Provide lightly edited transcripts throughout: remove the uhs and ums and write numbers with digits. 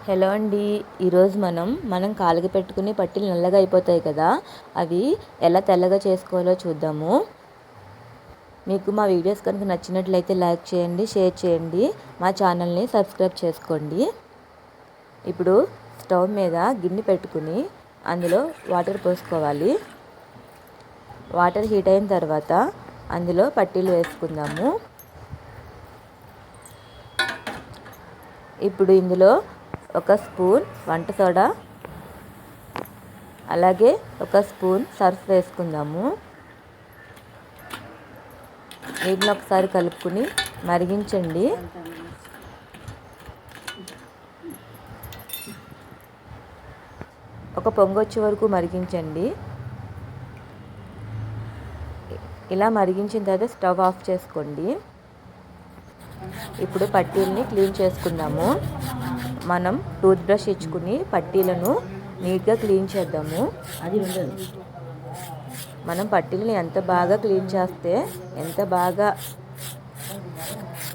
Hello అండి. ఈరోజు మనం కాలికి పెట్టుకునే పట్టీలు నల్లగా అయిపోతాయి కదా, అవి ఎలా తెల్లగా చేసుకోవాలో చూద్దాము. మీకు మా వీడియోస్ కనుక నచ్చినట్లయితే లైక్ చేయండి, షేర్ చేయండి, మా ఛానల్ని సబ్స్క్రైబ్ చేసుకోండి. ఇప్పుడు స్టవ్ మీద గిన్నె పెట్టుకుని అందులో వాటర్ పోసుకోవాలి. వాటర్ హీట్ అయిన తర్వాత అందులో పట్టీలు వేసుకుందాము. ఇప్పుడు ఇందులో ఒక స్పూన్ వంట సోడా, అలాగే ఒక స్పూన్ సర్ఫ్ వేసుకుందాము. వీటిని ఒకసారి కలుపుకుని మరిగించండి. ఒక పొంగు వచ్చే వరకు మరిగించండి. ఇలా మరిగించిన తర్వాత స్టవ్ ఆఫ్ చేసుకోండి. ఇప్పుడు పట్టీలని క్లీన్ చేసుకుందాము. మనం టూత్ బ్రష్ ఇచ్చుకుని పట్టీలను నీట్గా క్లీన్ చేద్దాము. మనం పట్టీలను ఎంత బాగా క్లీన్ చేస్తే, ఎంత బాగా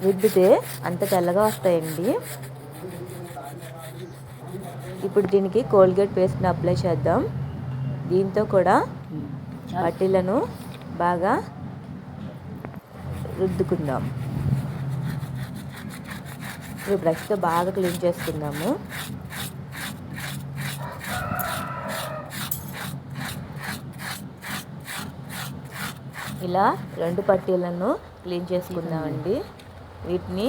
రుద్దితే అంత తెల్లగా వస్తాయండి. ఇప్పుడు దీనికి కోల్గేట్ పేస్ట్ని అప్లై చేద్దాం. దీంతో కూడా పట్టీలను బాగా రుద్దుకుందాం. ఇప్పుడు బ్రష్తో బాగా క్లీన్ చేసుకుందాము. ఇలా 2 పట్టీలను క్లీన్ చేసుకుందామండి. వీటిని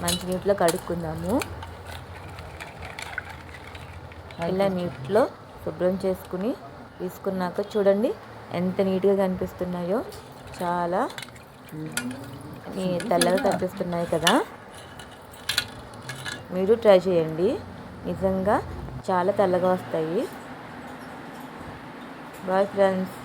మంచినీటిలో కడుక్కుందాము. ఇలా నీటిలో శుభ్రం చేసుకుని తీసుకున్నాక చూడండి ఎంత నీట్గా కనిపిస్తున్నాయో. చాలా తెల్లగా కనిపిస్తున్నాయి కదా. మీరు ట్రై చేయండి, నిజంగా చాలా తెల్లగా వస్తాయి. Bye friends.